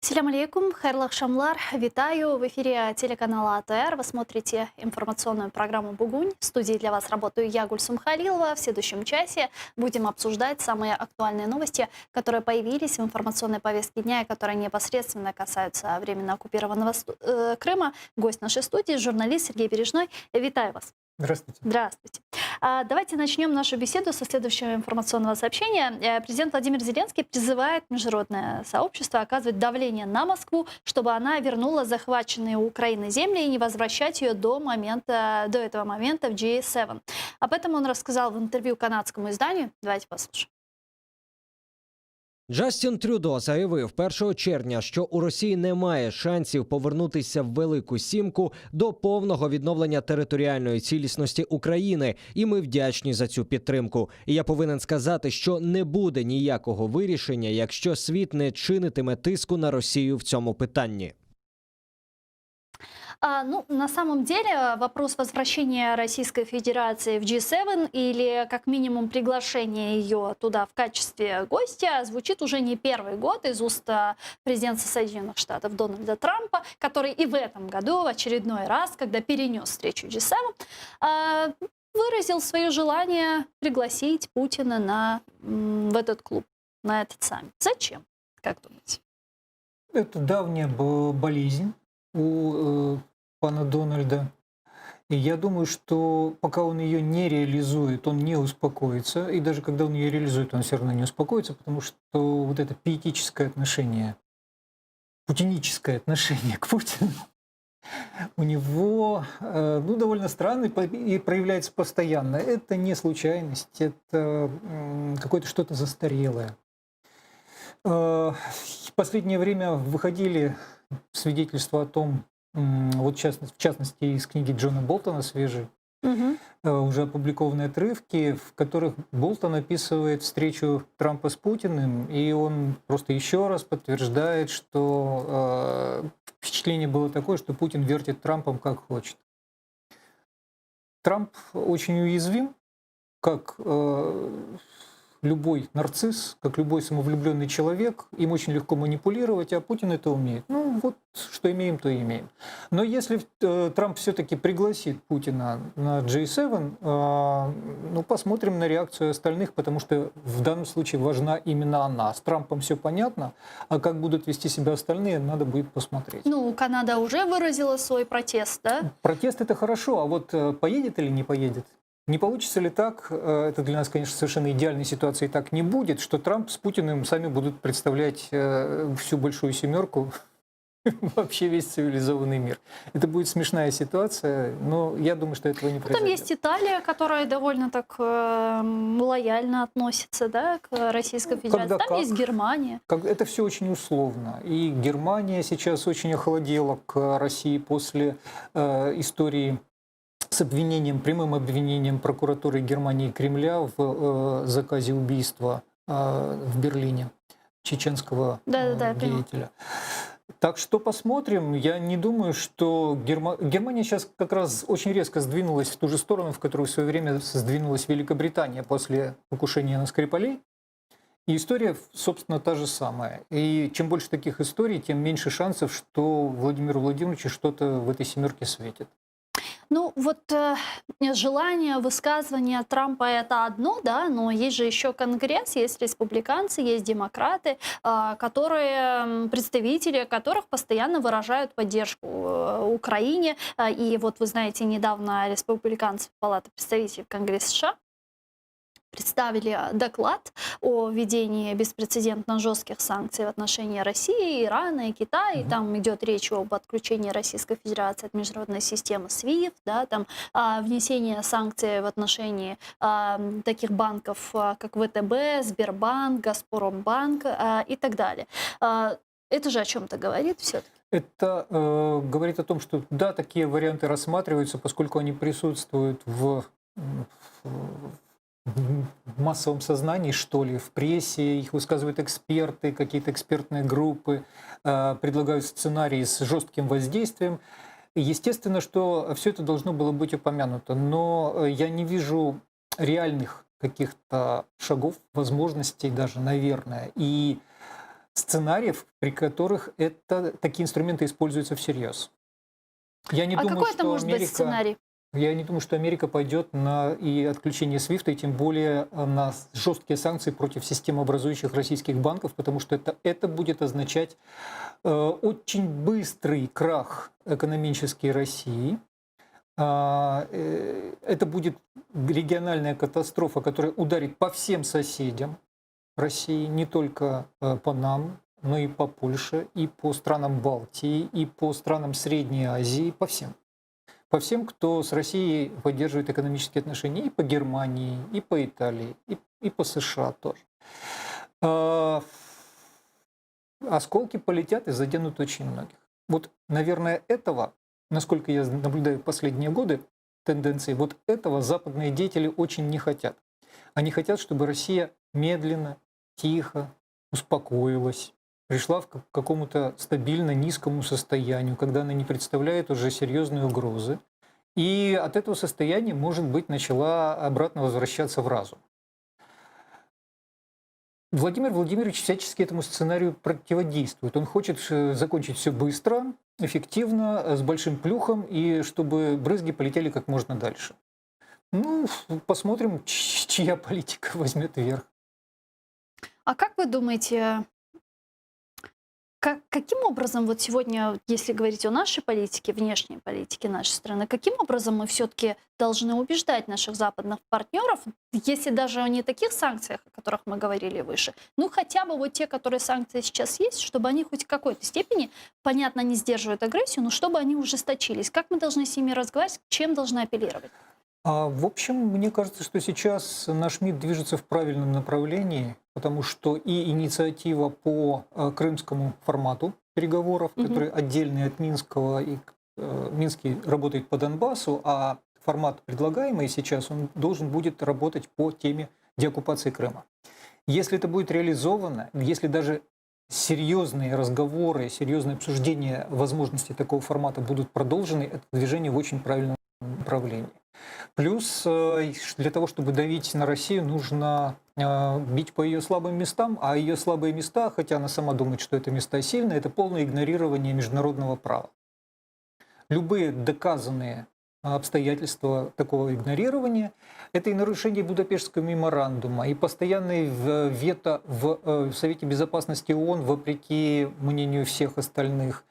Салям алейкум, хайрлах шамлар, витаю. В эфире телеканала АТР. Вы смотрите информационную программу «Бугунь». В студии для вас работаю я, Гульсум Халилова. В следующем часе будем обсуждать самые актуальные новости, которые появились в информационной повестке дня и которые непосредственно касаются временно оккупированного Крыма. Гость нашей студии, журналист Сергей Бережной. Витаю вас. Здравствуйте. Здравствуйте. Давайте начнем нашу беседу со следующего информационного сообщения. Президент Владимир Зеленский призывает международное сообщество оказывать давление на Москву, чтобы она вернула захваченные у Украины земли и не возвращать ее до этого момента в G7. Об этом он рассказал в интервью канадскому изданию. Давайте послушаем. Джастін Трюдо заявив 1 червня, що у Росії немає шансів повернутися в Велику Сімку до повного відновлення територіальної цілісності України. І ми вдячні за цю підтримку. І я повинен сказати, що не буде ніякого вирішення, якщо світ не чинитиме тиску на Росію в цьому питанні. На самом деле вопрос возвращения Российской Федерации в G7 или как минимум приглашение ее туда в качестве гостя звучит уже не первый год из уст президента Соединенных Штатов Дональда Трампа, который и в этом году в очередной раз, когда перенес встречу G7, выразил свое желание пригласить Путина в этот клуб, на этот саммит. Зачем, как думаете? Это давняя болезнь у пана Дональда. И я думаю, что пока он ее не реализует, он не успокоится. И даже когда он ее реализует, он все равно не успокоится, потому что вот это пиетическое отношение, путиническое отношение к Путину у него довольно странно и проявляется постоянно. Это не случайность, это какое-то что-то застарелое. В последнее время выходили свидетельства о том, вот в частности из книги Джона Болтона свежей, уже опубликованные отрывки, в которых Болтон описывает встречу Трампа с Путиным, и он просто еще раз подтверждает, что впечатление было такое, что Путин вертит Трампом как хочет. Трамп очень уязвим, как любой нарцисс, как любой самовлюбленный человек, им очень легко манипулировать, а Путин это умеет. Ну вот, что имеем, то имеем. Но если Трамп все-таки пригласит Путина на G7, посмотрим на реакцию остальных, потому что в данном случае важна именно она. С Трампом все понятно, а как будут вести себя остальные, надо будет посмотреть. Канада уже выразила свой протест, да? Протест это хорошо, а вот поедет или не поедет? Не получится ли так, это для нас, конечно, совершенно идеальной ситуации так не будет, что Трамп с Путиным сами будут представлять всю большую семерку, вообще весь цивилизованный мир. Это будет смешная ситуация, но я думаю, что этого не произойдет. Там есть Италия, которая довольно так лояльно относится, да, к Российской Федерации. Там есть Германия. Это все очень условно. И Германия сейчас очень охладела к России после истории с прямым обвинением прокуратуры Германии и Кремля в заказе убийства в Берлине чеченского деятеля. Так что посмотрим. Я не думаю, что Германия сейчас как раз очень резко сдвинулась в ту же сторону, в которую в свое время сдвинулась Великобритания после покушения на Скрипалей. И история, собственно, та же самая. И чем больше таких историй, тем меньше шансов, что Владимиру Владимировичу что-то в этой семерке светит. Желание высказывания Трампа это одно, да, но есть же еще Конгресс, есть республиканцы, есть демократы, представители которых постоянно выражают поддержку Украине. И вот вы знаете, недавно республиканцы Палаты представителей в Конгрессе США представили доклад о введении беспрецедентно жестких санкций в отношении России, Ирана и Китая. И там идет речь об отключении Российской Федерации от международной системы SWIFT, да, там внесение санкций в отношении таких банков, как ВТБ, Сбербанк, Газпромбанк и так далее. Это же о чем-то говорит все-таки? Это говорит о том, что да, такие варианты рассматриваются, поскольку они присутствуют в массовом сознании, что ли, в прессе, их высказывают эксперты, какие-то экспертные группы, предлагают сценарии с жестким воздействием. Естественно, что все это должно было быть упомянуто, но я не вижу реальных каких-то шагов, возможностей даже, наверное. И сценариев, при которых такие инструменты используются всерьез. Я не А думаю, какой это что может быть Америка... сценарий? Я не думаю, что Америка пойдет на и отключение SWIFT, и тем более на жесткие санкции против системообразующих российских банков, потому что это будет означать очень быстрый крах экономической России. Это будет региональная катастрофа, которая ударит по всем соседям России, не только по нам, но и по Польше, и по странам Балтии, и по странам Средней Азии, по всем. По всем, кто с Россией поддерживает экономические отношения, и по Германии, и по Италии, и по США тоже. Осколки полетят и заденут очень многих. Вот, наверное, этого, насколько я наблюдаю последние годы, тенденции, вот этого западные деятели очень не хотят. Они хотят, чтобы Россия медленно, тихо успокоилась, пришла к какому-то стабильно низкому состоянию, когда она не представляет уже серьезной угрозы. И от этого состояния, может быть, начала обратно возвращаться в разум. Владимир Владимирович всячески этому сценарию противодействует. Он хочет закончить все быстро, эффективно, с большим плюхом, и чтобы брызги полетели как можно дальше. Ну, посмотрим, чья политика возьмет верх. А как вы думаете, каким образом вот сегодня, если говорить о нашей политике, внешней политике нашей страны, каким образом мы все-таки должны убеждать наших западных партнеров, если даже не таких санкциях, о которых мы говорили выше, ну хотя бы вот те, которые санкции сейчас есть, чтобы они хоть в какой-то степени, понятно, не сдерживают агрессию, но чтобы они ужесточились. Как мы должны с ними разговаривать, чем должны апеллировать? В общем, мне кажется, что сейчас наш МИД движется в правильном направлении, потому что и инициатива по крымскому формату переговоров, который отдельный от Минского, и Минский работает по Донбассу, а формат, предлагаемый сейчас, он должен будет работать по теме деоккупации Крыма. Если это будет реализовано, если даже серьезные разговоры, серьезные обсуждения возможностей такого формата будут продолжены, это движение в очень правильном направлении. Плюс для того, чтобы давить на Россию, нужно бить по ее слабым местам, а ее слабые места, хотя она сама думает, что это места сильные, это полное игнорирование международного права. Любые доказанные обстоятельства такого игнорирования – это и нарушение Будапештского меморандума, и постоянное вето в Совете Безопасности ООН, вопреки мнению всех остальных.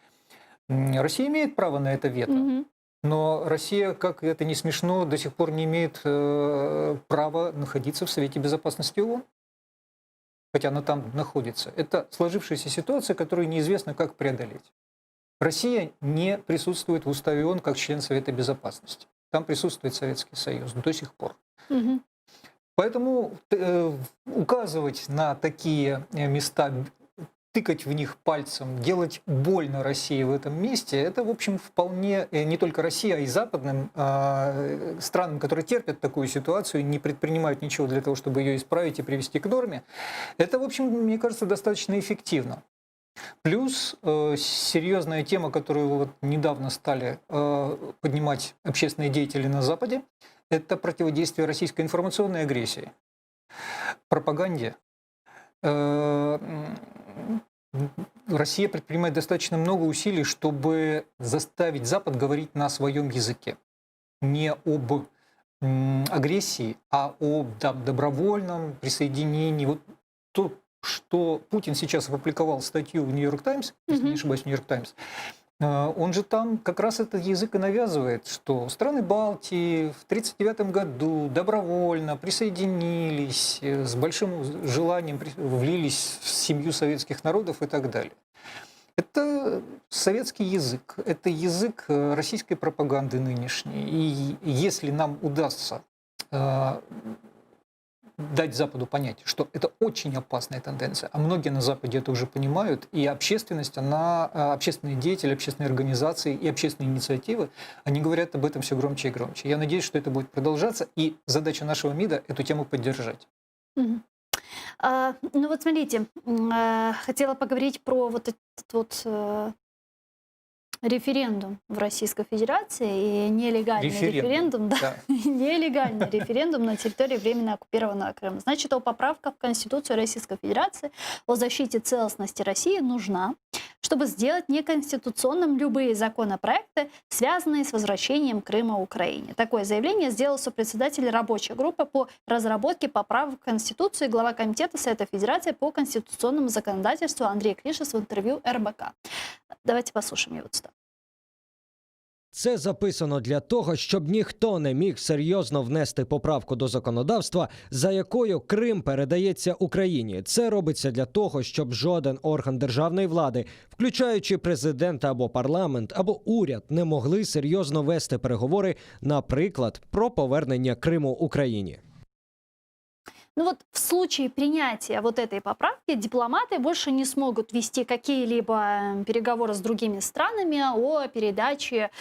Россия имеет право на это вето. Но Россия, как это не смешно, до сих пор не имеет права находиться в Совете Безопасности ООН, хотя она там находится. Это сложившаяся ситуация, которую неизвестно, как преодолеть. Россия не присутствует в Уставе ООН как член Совета Безопасности. Там присутствует Советский Союз до сих пор. Поэтому указывать на такие места, тыкать в них пальцем, делать больно России в этом месте, это, в общем, вполне не только Россия, а и западным странам, которые терпят такую ситуацию, не предпринимают ничего для того, чтобы ее исправить и привести к норме. Это, в общем, мне кажется, достаточно эффективно. Плюс серьезная тема, которую вот недавно стали поднимать общественные деятели на Западе, это противодействие российской информационной агрессии, пропаганде. Россия предпринимает достаточно много усилий, чтобы заставить Запад говорить на своем языке. Не об агрессии, а об добровольном присоединении. Вот то, что Путин сейчас опубликовал статью в «Нью-Йорк Таймс», если не ошибаюсь, в «Нью-Йорк Таймс», он же там как раз этот язык и навязывает, что страны Балтии в 1939 году добровольно присоединились, с большим желанием влились в семью советских народов и так далее. Это советский язык, это язык российской пропаганды нынешней. И если нам удастся дать Западу понять, что это очень опасная тенденция, а многие на Западе это уже понимают, и общественность, общественные деятели, общественные организации и общественные инициативы, они говорят об этом все громче и громче. Я надеюсь, что это будет продолжаться, и задача нашего МИДа эту тему поддержать. Ну вот смотрите, хотела поговорить про вот этот вот референдум в Российской Федерации и нелегальный референдум, да, Да. нелегальный референдум на территории временно оккупированного Крыма. Значит, поправка в Конституцию Российской Федерации о защите целостности России нужна, чтобы сделать неконституционным любые законопроекты, связанные с возвращением Крыма Украине. Такое заявление сделал сопредседатель рабочей группы по разработке поправок в Конституцию и глава комитета Совета Федерации по конституционному законодательству Андрей Клишес в интервью РБК. Давайте послушаем его цитату. Це записано для того, щоб ніхто не міг серйозно внести поправку до законодавства, за якою Крим передається Україні. Це робиться для того, щоб жоден орган державної влади, включаючи президента або парламент, або уряд, не могли серйозно вести переговори, наприклад, про повернення Криму Україні. Ну вот в случае принятия вот этой поправки дипломаты больше не смогут вести какие-либо переговоры с другими странами о передаче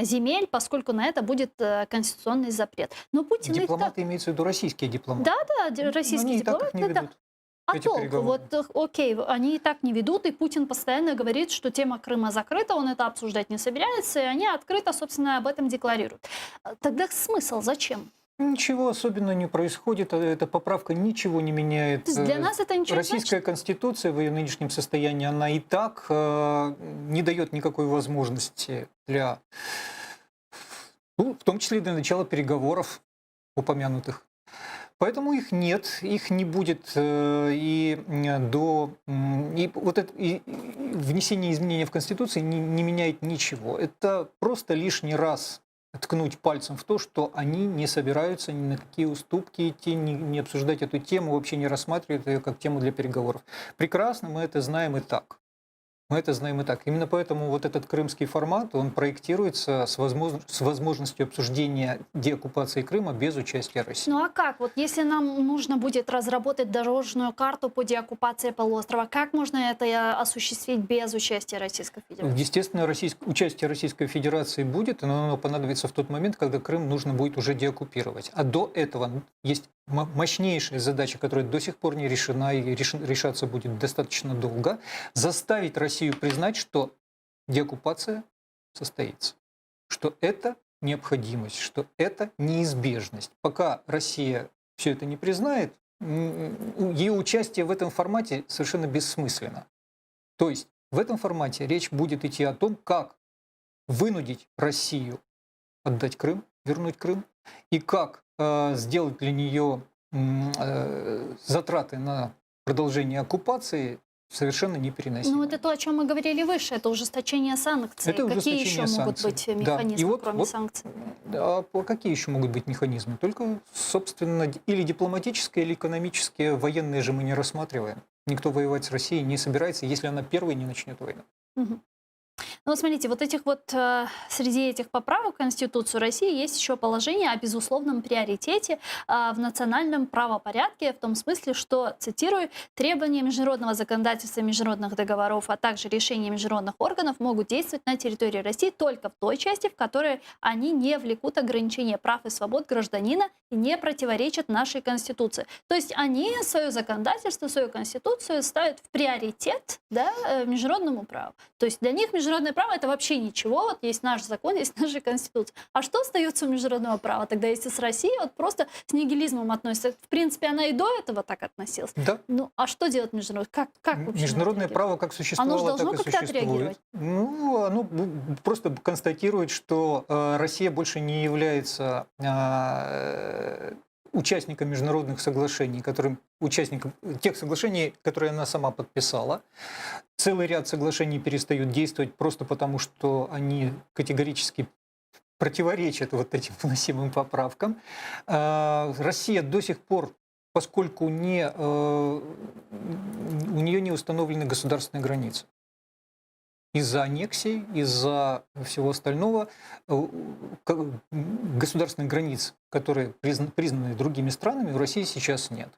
земель, поскольку на это будет конституционный запрет. Но Путин их Дипломаты так... имеются в виду российские дипломаты. Да, российские Они и так дипломаты. их не ведут. А эти толку? переговоры. Вот, окей, они и так не ведут, и Путин постоянно говорит, что тема Крыма закрыта, он это обсуждать не собирается, и они открыто, собственно, об этом декларируют. Тогда смысл зачем? Ничего особенного не происходит, эта поправка ничего не меняет. То есть для нас это ничего не значит? Российская конституция в ее нынешнем состоянии, она и так не дает никакой возможности для, ну, в том числе и для начала переговоров упомянутых. Поэтому их нет, их не будет и внесение изменений в Конституцию не меняет ничего. Это просто лишний раз ткнуть пальцем в то, что они не собираются ни на какие уступки идти, не обсуждать эту тему, вообще не рассматривают ее как тему для переговоров. Прекрасно, мы это знаем и так. Мы это знаем и так. Именно поэтому вот этот крымский формат, он проектируется с возможностью обсуждения деоккупации Крыма без участия России. Ну а как? Вот если нам нужно будет разработать дорожную карту по деоккупации полуострова, как можно это осуществить без участия Российской Федерации? Естественно, участие Российской Федерации будет, но оно понадобится в тот момент, когда Крым нужно будет уже деоккупировать. А до этого есть мощнейшая задача, которая до сих пор не решена и решаться будет достаточно долго, заставить Россию признать, что деоккупация состоится, что это необходимость, что это неизбежность. Пока Россия все это не признает, ее участие в этом формате совершенно бессмысленно. То есть в этом формате речь будет идти о том, как вынудить Россию отдать Крым, вернуть Крым, и как сделать для нее затраты на продолжение оккупации совершенно непереносимы. Ну, это то, о чем мы говорили выше, это ужесточение санкций. Это Какие еще могут быть механизмы, кроме санкций? Какие еще могут быть механизмы? Только, собственно, или дипломатические, или экономические, военные же мы не рассматриваем. Никто воевать с Россией не собирается, если она первой не начнет войну. Угу. Ну, вот смотрите, среди этих поправок в Конституцию России есть еще положение о безусловном приоритете в национальном правопорядке, в том смысле, что, цитирую, требования международного законодательства, международных договоров, а также решения международных органов могут действовать на территории России только в той части, в которой они не влекут ограничения прав и свобод гражданина и не противоречат нашей Конституции. То есть они свое законодательство, свою Конституцию ставят в приоритет, да, международному праву. То есть для них международное право — это вообще ничего. Вот есть наш закон, есть наша Конституция. А что остается у международного права? Тогда если с Россией вот просто с нигилизмом относится. В принципе, она и до этого так относилась. Да. Ну, а что делать международное? Как вообще международное право как существовало, так и существует. Ну, оно просто констатирует, что Россия больше не является участником международных соглашений, участником тех соглашений, которые она сама подписала. Целый ряд соглашений перестают действовать просто потому, что они категорически противоречат вот этим вносимым поправкам. Россия до сих пор, поскольку у нее не установлены государственные границы, из-за аннексий, из-за всего остального, государственных границ, которые признаны другими странами, у России сейчас нет.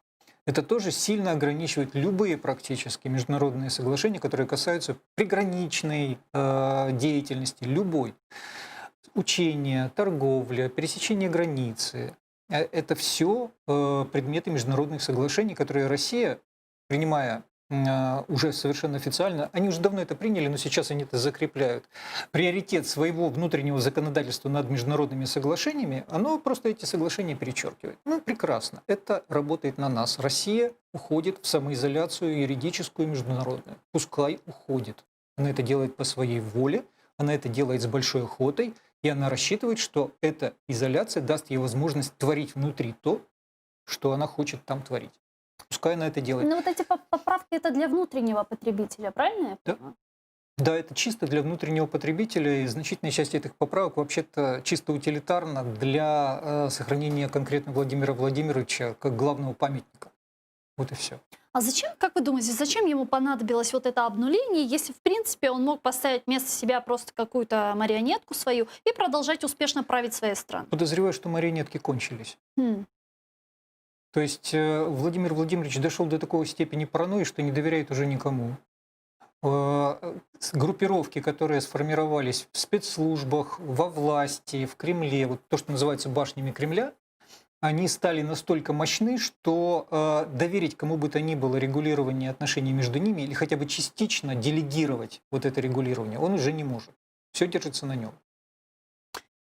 Это тоже сильно ограничивает любые практически международные соглашения, которые касаются приграничной деятельности, любой. Учения, торговля, пересечение границы. Это все предметы международных соглашений, которые Россия, принимая уже совершенно официально, они уже давно это приняли, но сейчас они это закрепляют, приоритет своего внутреннего законодательства над международными соглашениями, оно просто эти соглашения перечеркивает. Ну, прекрасно. Это работает на нас. Россия уходит в самоизоляцию юридическую и международную. Пускай уходит. Она это делает по своей воле, она это делает с большой охотой, и она рассчитывает, что эта изоляция даст ей возможность творить внутри то, что она хочет там творить. Пускай она это делает. Но вот эти поправки это для внутреннего потребителя, правильно я Да. понимаю? Да, это чисто для внутреннего потребителя, и значительная часть этих поправок вообще-то чисто утилитарна для сохранения конкретно Владимира Владимировича как главного памятника. Вот и все. А зачем, как вы думаете, зачем ему понадобилось вот это обнуление, если, в принципе, он мог поставить вместо себя просто какую-то марионетку свою и продолжать успешно править своей страной? Подозреваю, что марионетки кончились. Хм. То есть Владимир Владимирович дошел до такой степени паранойи, что не доверяет уже никому. Группировки, которые сформировались в спецслужбах, во власти, в Кремле, вот то, что называется башнями Кремля, они стали настолько мощны, что доверить кому бы то ни было регулирование отношений между ними или хотя бы частично делегировать вот это регулирование, он уже не может. Все держится на нем.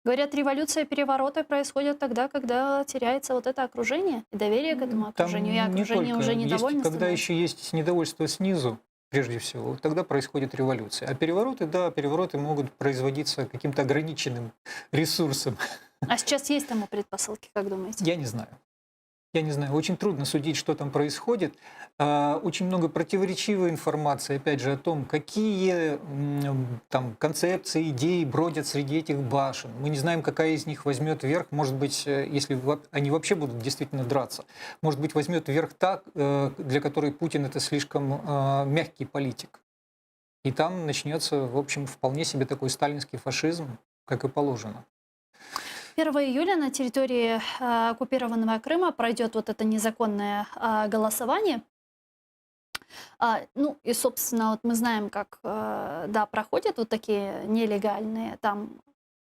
Говорят, революция, перевороты происходят тогда, когда теряется вот это окружение и доверие к этому окружению, и Там не окружение только. уже недовольно Когда становится. еще есть недовольство снизу, прежде всего, вот тогда происходит революция. А перевороты, да, перевороты могут производиться каким-то ограниченным ресурсом. А сейчас есть тому предпосылки, как думаете? Я не знаю. Я не знаю, очень трудно судить, что там происходит. Очень много противоречивой информации, опять же, о том, какие там концепции, идеи бродят среди этих башен. Мы не знаем, какая из них возьмет верх. Может быть, если они вообще будут действительно драться, может быть, возьмет верх та, для которой Путин это слишком мягкий политик. И там начнется, в общем, вполне себе такой сталинский фашизм, как и положено. 1 июля на территории оккупированного Крыма пройдет вот это незаконное голосование. Ну и, собственно, вот мы знаем, как да, проходят вот такие нелегальные там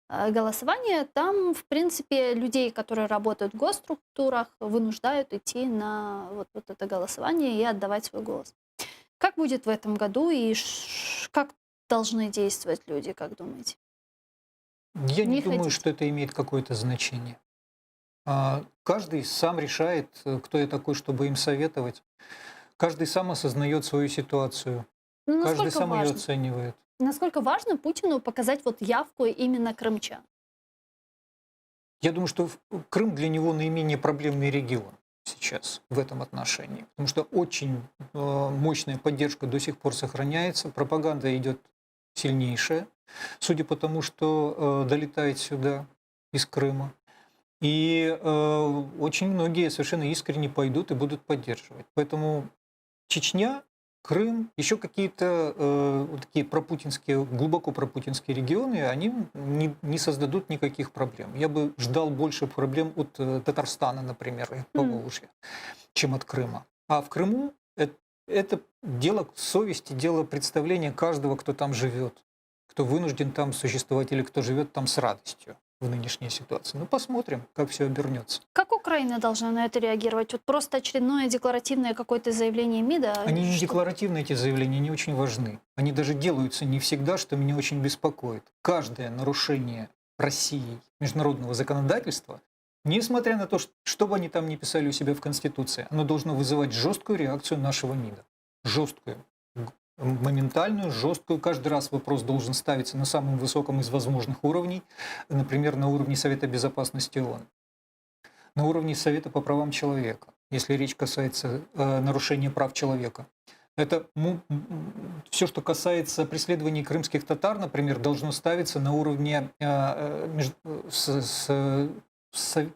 голосования. Там, в принципе, людей, которые работают в госструктурах, вынуждают идти на вот это голосование и отдавать свой голос. Как будет в этом году и как должны действовать люди, как думаете? Я не Не думаю, хотите? что это имеет какое-то значение. Каждый сам решает, кто я такой, чтобы им советовать. Каждый сам осознает свою ситуацию. Ну, Каждый насколько сам ее важно? оценивает. Насколько важно Путину показать вот явку именно крымчан? Я думаю, что Крым для него наименее проблемный регион сейчас в этом отношении. Потому что очень мощная поддержка до сих пор сохраняется. Пропаганда идет сильнейшая, судя по тому, что долетает сюда из Крыма. И очень многие совершенно искренне пойдут и будут поддерживать. Поэтому Чечня, Крым, еще какие-то вот такие пропутинские, глубоко пропутинские регионы, они не создадут никаких проблем. Я бы ждал больше проблем от Татарстана, например, и Поволжья, чем от Крыма. А в Крыму это дело совести, дело представления каждого, кто там живет, кто вынужден там существовать или кто живет там с радостью в нынешней ситуации. Ну, посмотрим, как все обернется. Как Украина должна на это реагировать? Вот просто очередное декларативное какое-то заявление МИДа? Они не Что? декларативные, эти заявления, не очень важны. Они даже делаются не всегда, что меня очень беспокоит. Каждое нарушение Россией международного законодательства, несмотря на то, что бы они там ни писали у себя в Конституции, оно должно вызывать жесткую реакцию нашего МИДа. Жесткую. Моментальную, жесткую. Каждый раз вопрос должен ставиться на самом высоком из возможных уровней, например, на уровне Совета Безопасности ООН, на уровне Совета по правам человека, если речь касается нарушения прав человека. Это все, что касается преследований крымских татар, например, должно ставиться на уровне,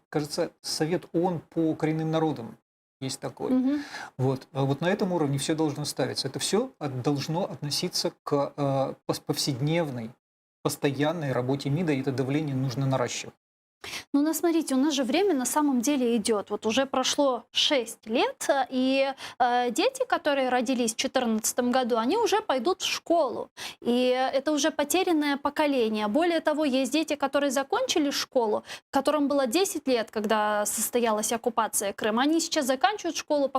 кажется, Совет ООН по коренным народам. Есть такой. Мгм. Вот на этом уровне все должно ставиться. Это все должно относиться к повседневной, постоянной работе МИДа, и это давление нужно наращивать. Ну, смотрите, у нас же время на самом деле идет. Вот уже прошло 6 лет, и дети, которые родились в 2014 году, они уже пойдут в школу. И это уже потерянное поколение. Более того, есть дети, которые закончили школу, которым было 10 лет, когда состоялась оккупация Крыма. Они сейчас заканчивают школу,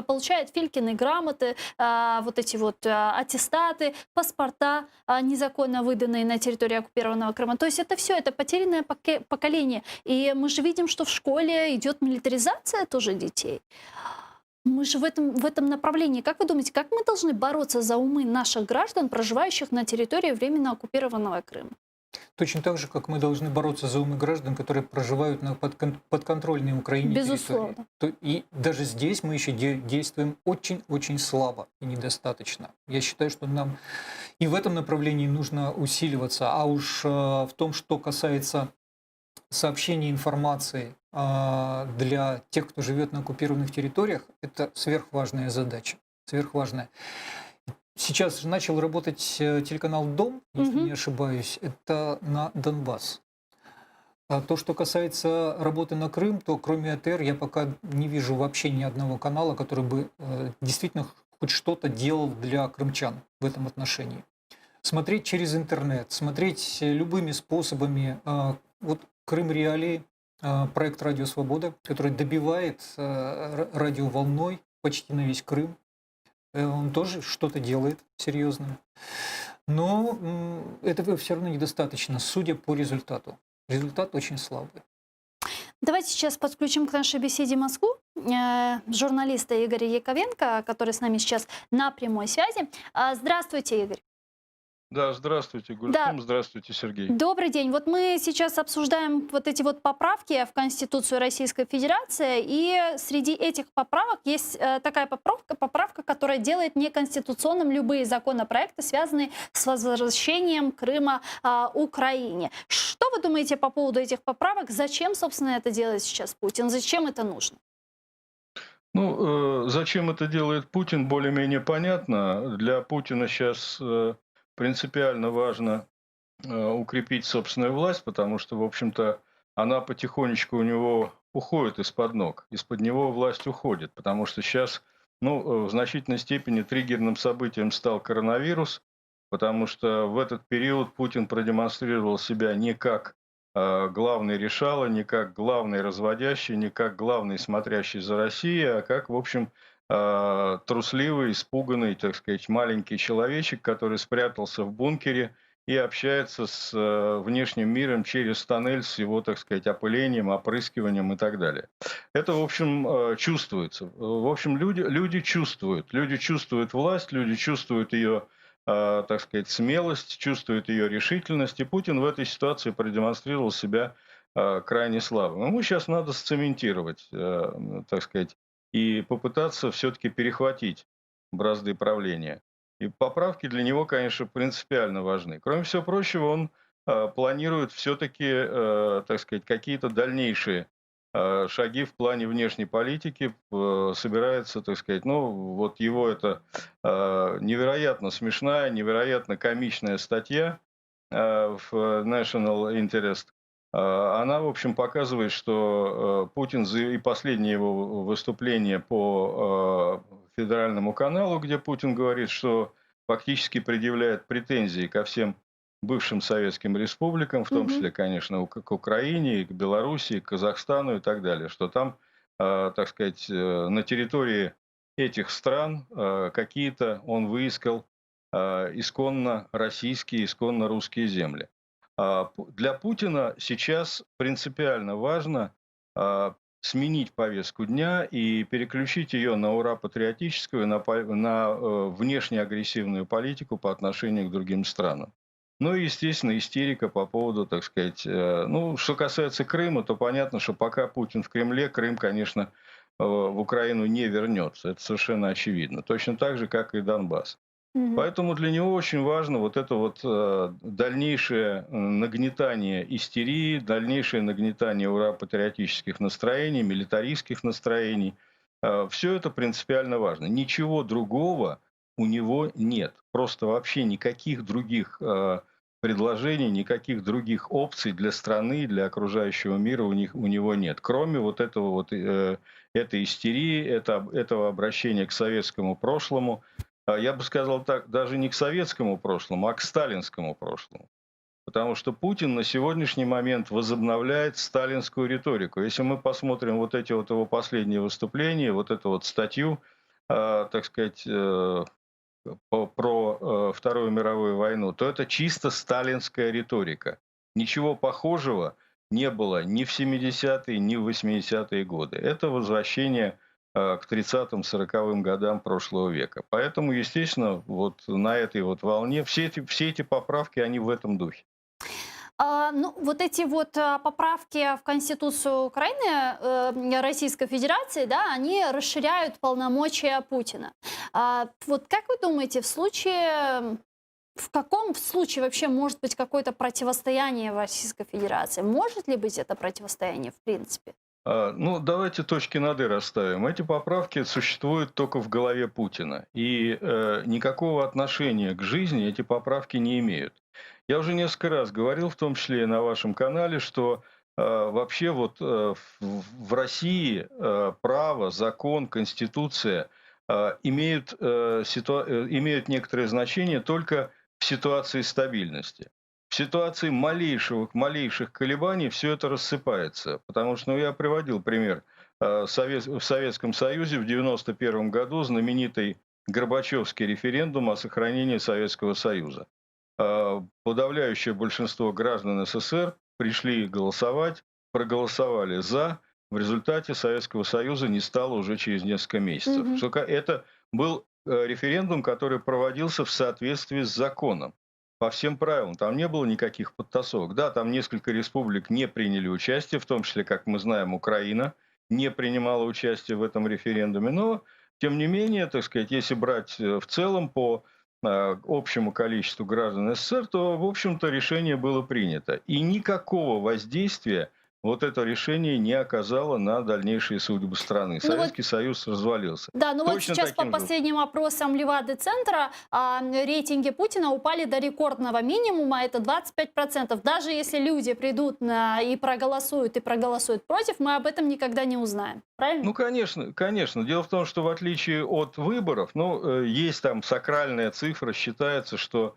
получают Филькины грамоты, вот эти вот аттестаты, паспорта, незаконно выданные на территории оккупированного Крыма. То есть это все, это потерянное поколение. И мы же видим, что в школе идет милитаризация тоже детей. Мы же в этом направлении. Как вы думаете, как мы должны бороться за умы наших граждан, проживающих на территории временно оккупированного Крыма? Точно так же, как мы должны бороться за умы граждан, которые проживают на подконтрольной Украине территории. Безусловно. И даже здесь мы еще действуем очень-очень слабо и недостаточно. Я считаю, что нам и в этом направлении нужно усиливаться. А уж в том, что касается сообщения информации для тех, кто живет на оккупированных территориях, это сверхважная задача. Сверхважная. Сейчас же начал работать телеканал «Дом», если не ошибаюсь, это на Донбасс. А то, что касается работы на Крым, то кроме АТР я пока не вижу вообще ни одного канала, который бы действительно хоть что-то делал для крымчан в этом отношении. Смотреть через интернет, смотреть любыми способами. Вот Крым Реалии, проект «Радио Свобода», который добивает радиоволной почти на весь Крым. Он тоже что-то делает серьезно. Но этого все равно недостаточно, судя по результату. Результат очень слабый. Давайте сейчас подключим к нашей беседе Москву журналиста Игоря Яковенко, который с нами сейчас на прямой связи. Здравствуйте, Игорь. Да, здравствуйте, Да, Гульсум, здравствуйте, Сергей. добрый день. Вот мы сейчас обсуждаем вот эти вот поправки в Конституцию Российской Федерации, и среди этих поправок есть такая поправка, которая делает неконституционным любые законопроекты, связанные с возвращением Крыма Украине. Что вы думаете по поводу этих поправок? Зачем, собственно, это делает сейчас Путин? Зачем это нужно? Ну, зачем это делает Путин, более-менее понятно. Для Путина сейчас принципиально важно укрепить собственную власть, потому что, в общем-то, она потихонечку у него уходит из-под ног. Из-под него власть уходит, потому что сейчас, ну, в значительной степени триггерным событием стал коронавирус, потому что в этот период Путин продемонстрировал себя не как главный решала, не как главный разводящий, не как главный смотрящий за Россией, а как, в общем, трусливый, испуганный, так сказать, маленький человечек, который спрятался в бункере и общается с внешним миром через тоннель с его, так сказать, опылением, опрыскиванием и так далее. Это, в общем, чувствуется. В общем, люди чувствуют власть, люди чувствуют ее, так сказать, смелость, чувствуют ее решительность. И Путин в этой ситуации продемонстрировал себя крайне слабым. Ему сейчас надо сцементировать, так сказать, и попытаться все-таки перехватить бразды правления. И поправки для него, конечно, принципиально важны. Кроме всего прочего, он планирует все-таки, так сказать, какие-то дальнейшие шаги в плане внешней политики. Собирается, так сказать, ну, вот его это невероятно смешная, невероятно комичная статья в National Interest. Она, в общем, показывает, что Путин и последнее его выступление по федеральному каналу, где Путин говорит, что фактически предъявляет претензии ко всем бывшим советским республикам, в том числе, конечно, к Украине, к Белоруссии, к Казахстану и так далее, что там, так сказать, на территории этих стран какие-то он выискал исконно российские, исконно русские земли. Для Путина сейчас принципиально важно сменить повестку дня и переключить ее на ура патриотическую, на внешне агрессивную политику по отношению к другим странам. Ну и, естественно, истерика по поводу, так сказать, ну, что касается Крыма, то понятно, что пока Путин в Кремле, Крым, конечно, в Украину не вернется. Это совершенно очевидно. Точно так же, как и Донбасс. Поэтому для него очень важно вот это вот дальнейшее нагнетание истерии, дальнейшее нагнетание ура-патриотических настроений, милитаристских настроений. Все это принципиально важно. Ничего другого у него нет. Просто вообще никаких других предложений, никаких других опций для страны, для окружающего мира у него нет. Кроме вот этого вот, этой истерии, этого обращения к советскому прошлому. Я бы сказал так, даже не к советскому прошлому, а к сталинскому прошлому. Потому что Путин на сегодняшний момент возобновляет сталинскую риторику. Если мы посмотрим вот эти вот его последние выступления, вот эту вот статью, так сказать, про Вторую мировую войну, то это чисто сталинская риторика. Ничего похожего не было ни в 70-е, ни в 80-е годы. Это возвращение к 30-м, 40-м годам прошлого века. Поэтому, естественно, вот на этой вот волне все эти поправки, они в этом духе. Ну, вот эти вот поправки в Конституцию Украины, Российской Федерации, да, они расширяют полномочия Путина. Вот как вы думаете, в каком случае вообще может быть какое-то противостояние в Российской Федерации? Может ли быть это противостояние в принципе? Ну, давайте точки над «и» расставим. Эти поправки существуют только в голове Путина. И никакого отношения к жизни эти поправки не имеют. Я уже несколько раз говорил, в том числе и на вашем канале, что вообще вот в России право, закон, конституция имеют некоторое значение только в ситуации стабильности. В ситуации малейших колебаний все это рассыпается. Потому что, ну, я приводил пример. В Советском Союзе в 1991 году знаменитый Горбачевский референдум о сохранении Советского Союза. Подавляющее большинство граждан СССР пришли голосовать, проголосовали «за». В результате Советского Союза не стало уже через несколько месяцев. Это был референдум, который проводился в соответствии с законом. По всем правилам, там не было никаких подтасовок. Да, там несколько республик не приняли участие, в том числе, как мы знаем, Украина не принимала участие в этом референдуме. Но, тем не менее, так сказать, если брать в целом по общему количеству граждан СССР, то, в общем-то, решение было принято. И никакого воздействия вот это решение не оказало на дальнейшие судьбы страны. Советский Союз развалился. Да, ну вот сейчас по последним опросам Левады-центра рейтинги Путина упали до рекордного минимума, это 25%. Даже если люди придут и проголосуют против, мы об этом никогда не узнаем. Правильно? Ну, конечно, конечно. Дело в том, что в отличие от выборов, ну, есть там сакральная цифра, считается, что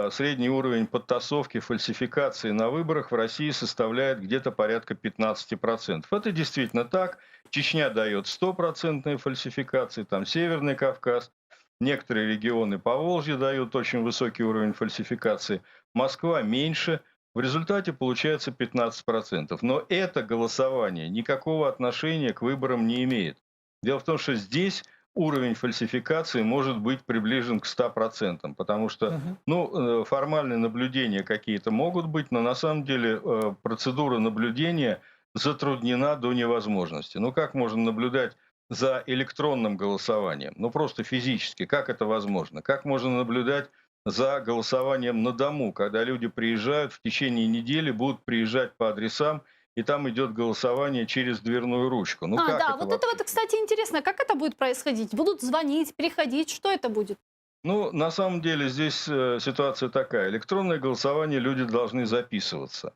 средний уровень подтасовки, фальсификации на выборах в России составляет где-то порядка 15%. Это действительно так. Чечня дает 100% фальсификации, там Северный Кавказ, некоторые регионы Поволжья дают очень высокий уровень фальсификации, Москва меньше. В результате получается 15%. Но это голосование никакого отношения к выборам не имеет. Дело в том, что здесь уровень фальсификации может быть приближен к 100%, потому что ну, формальные наблюдения какие-то могут быть, но на самом деле процедура наблюдения затруднена до невозможности. Ну как можно наблюдать за электронным голосованием? Ну просто физически, как это возможно? Как можно наблюдать за голосованием на дому, когда люди приезжают в течение недели, будут приезжать по адресам, и там идет голосование через дверную ручку. Ну, как да, вот это вот, кстати, интересно, как это будет происходить? Будут звонить, приходить, что это будет? Ну, на самом деле здесь ситуация такая. Электронное голосование люди должны записываться.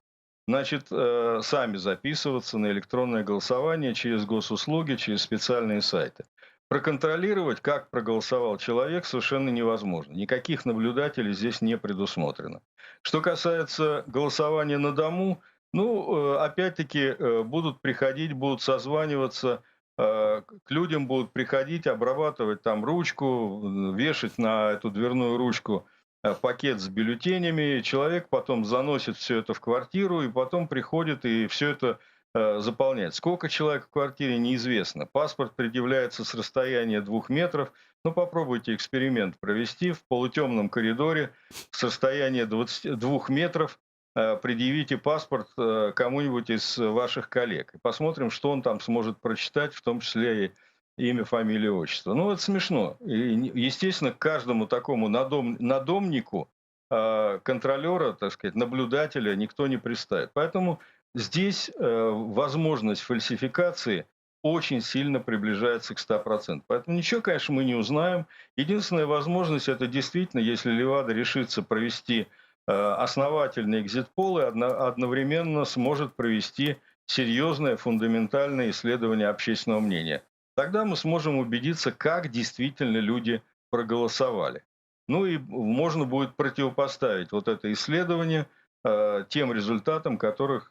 Значит, сами записываться на электронное голосование через госуслуги, через специальные сайты. Проконтролировать, как проголосовал человек, совершенно невозможно. Никаких наблюдателей здесь не предусмотрено. Что касается голосования на дому, ну, опять-таки, будут приходить, будут созваниваться, к людям будут приходить, обрабатывать там ручку, вешать на эту дверную ручку пакет с бюллетенями. Человек потом заносит все это в квартиру, и потом приходит и все это заполняет. Сколько человек в квартире, неизвестно. Паспорт предъявляется с расстояния 2 метров. Ну, попробуйте эксперимент провести в полутемном коридоре с расстояния 22 метров. Предъявите паспорт кому-нибудь из ваших коллег. И посмотрим, что он там сможет прочитать, в том числе и имя, фамилия, отчество. Ну, это смешно. И, естественно, к каждому такому надомнику контролера, так сказать, наблюдателя никто не приставит. Поэтому здесь возможность фальсификации очень сильно приближается к 100%. Поэтому ничего, конечно, мы не узнаем. Единственная возможность – это действительно, если Левада решится провести основательный экзит-пол и одновременно сможет провести серьезное фундаментальное исследование общественного мнения. Тогда мы сможем убедиться, как действительно люди проголосовали. Ну и можно будет противопоставить вот это исследование тем результатам, которые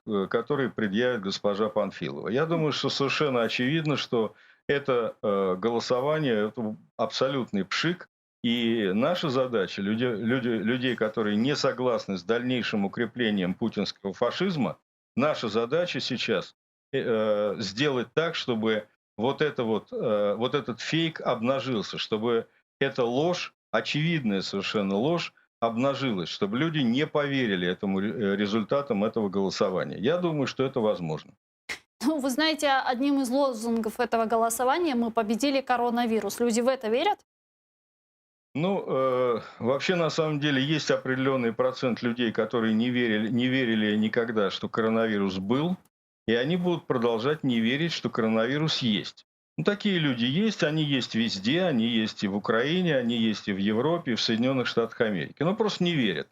предъявит госпожа Панфилова. Я думаю, что совершенно очевидно, что это голосование, это абсолютный пшик, и наша задача, людей, которые не согласны с дальнейшим укреплением путинского фашизма, наша задача сейчас сделать так, чтобы вот этот фейк обнажился, чтобы эта ложь, очевидная совершенно ложь, обнажилась, чтобы люди не поверили этому результатам этого голосования. Я думаю, что это возможно. Ну, вы знаете, одним из лозунгов этого голосования «Мы победили коронавирус». Люди в это верят? Ну, вообще, на самом деле, есть определенный процент людей, которые не верили никогда, что коронавирус был, и они будут продолжать не верить, что коронавирус есть. Ну, такие люди есть, они есть везде, они есть и в Украине, они есть и в Европе, и в Соединенных Штатах Америки. Ну, просто не верят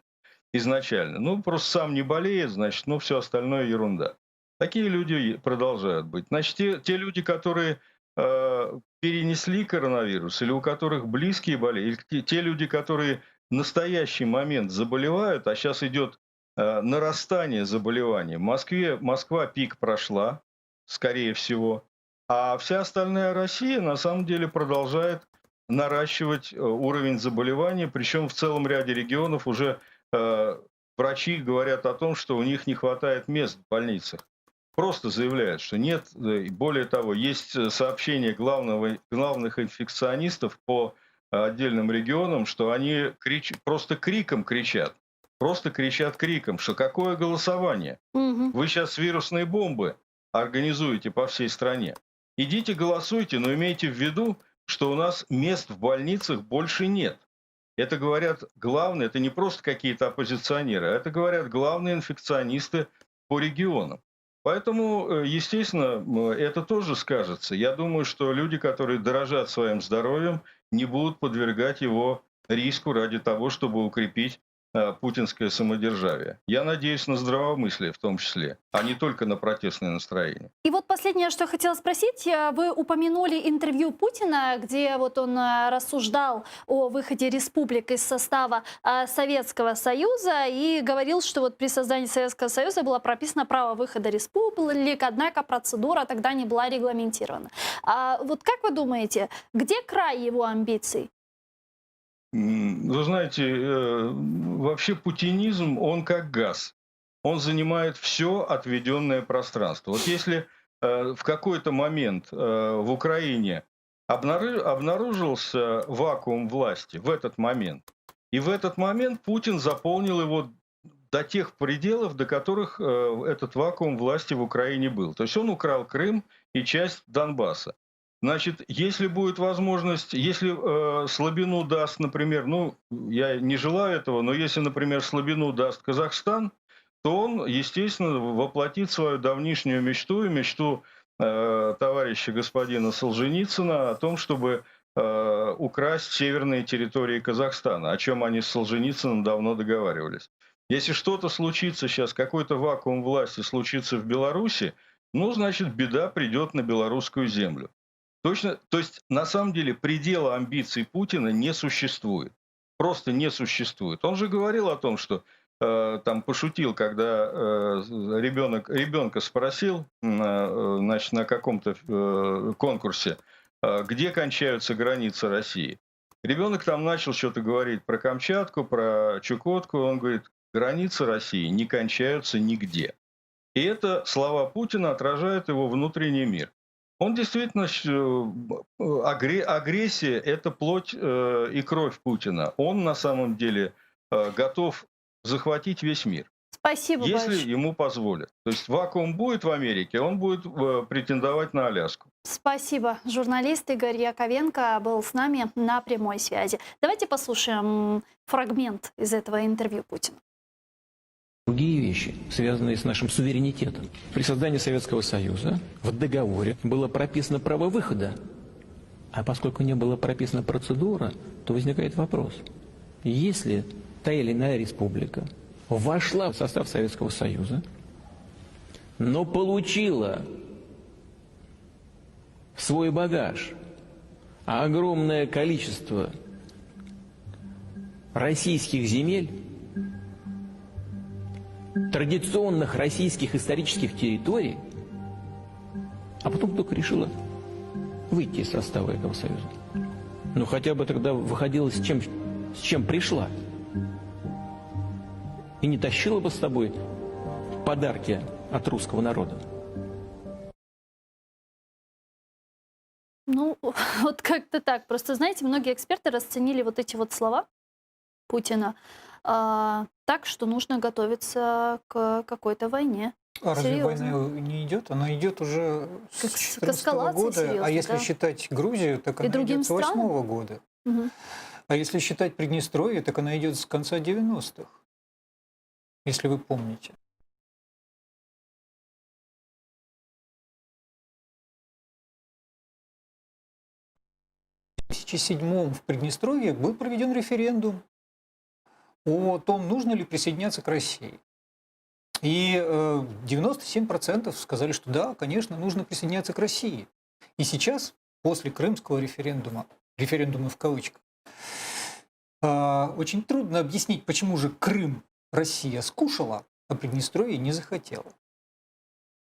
изначально. Ну, просто сам не болеет, значит, ну, все остальное ерунда. Такие люди продолжают быть. Значит, те люди, которые перенесли коронавирус, или у которых близкие болеют, или те люди, которые в настоящий момент заболевают, а сейчас идет нарастание заболеваний. Москва пик прошла, скорее всего, а вся остальная Россия на самом деле продолжает наращивать уровень заболеваний, причем в целом ряде регионов уже врачи говорят о том, что у них не хватает мест в больницах. Просто заявляют, что нет. Более того, есть сообщения главных инфекционистов по отдельным регионам, что они просто криком кричат. Просто кричат криком, что какое голосование? Вы сейчас вирусные бомбы организуете по всей стране. Идите голосуйте, но имейте в виду, что у нас мест в больницах больше нет. Это говорят главные, это не просто какие-то оппозиционеры, это говорят главные инфекционисты по регионам. Поэтому, естественно, это тоже скажется. Я думаю, что люди, которые дорожат своим здоровьем, не будут подвергать его риску ради того, чтобы укрепить путинское самодержавие. Я надеюсь на здравомыслие в том числе, а не только на протестное настроение. И вот последнее, что хотела спросить. Вы упомянули интервью Путина, где вот он рассуждал о выходе республик из состава Советского Союза и говорил, что вот при создании Советского Союза было прописано право выхода республик, однако процедура тогда не была регламентирована. Вот как вы думаете, где край его амбиций? Вы знаете, вообще путинизм, он как газ. Он занимает все отведенное пространство. Вот если в какой-то момент в Украине обнаружился вакуум власти, в этот момент Путин заполнил его до тех пределов, до которых этот вакуум власти в Украине был. То есть он украл Крым и часть Донбасса. Значит, если будет возможность, если слабину даст, например, ну, я не желаю этого, но если, например, слабину даст Казахстан, то он, естественно, воплотит свою давнишнюю мечту и мечту товарища господина Солженицына о том, чтобы украсть северные территории Казахстана, о чем они с Солженицыным давно договаривались. Если что-то случится сейчас, какой-то вакуум власти случится в Беларуси, ну, значит, беда придет на белорусскую землю. Точно, то есть, на самом деле, предела амбиций Путина не существует. Просто не существует. Он же говорил о том, что там пошутил, когда ребенка спросил, значит, на каком-то конкурсе, где кончаются границы России. Ребенок там начал что-то говорить про Камчатку, про Чукотку. Он говорит, границы России не кончаются нигде. И это слова Путина отражают его внутренний мир. Он действительно, агрессия – это плоть и кровь Путина. Он на самом деле готов захватить весь мир. Спасибо если большое. Ему позволят. То есть вакуум будет в Америке, он будет претендовать на Аляску. Спасибо. Журналист Игорь Яковенко был с нами на прямой связи. Давайте послушаем фрагмент из этого интервью Путина. Другие вещи, связанные с нашим суверенитетом. При создании Советского Союза в договоре было прописано право выхода. А поскольку не было прописана процедура, то возникает вопрос. Если та или иная республика вошла в состав Советского Союза, но получила в свой багаж огромное количество российских земель, традиционных российских исторических территорий, а потом только решила выйти из состава этого союза. Ну хотя бы тогда выходила с чем пришла. И не тащила бы с собой подарки от русского народа. Ну, вот как-то так. Просто, знаете, многие эксперты расценили вот эти вот слова Путина так, что нужно готовиться к какой-то войне. А разве Серьезно. война не идет? Она идет уже с К 2014 эскалации года. серьезной, А если да. считать Грузию, так И она другим идет с 2008 странам? года. Мгм. А если считать Приднестровье, так она идет с конца 90-х. Если вы помните. В 2007 в Приднестровье был проведен референдум о том, нужно ли присоединяться к России. И 97% сказали, что да, конечно, нужно присоединяться к России. И сейчас, после крымского референдума в кавычках, очень трудно объяснить, почему же Крым Россия скушала, а Приднестровье не захотела.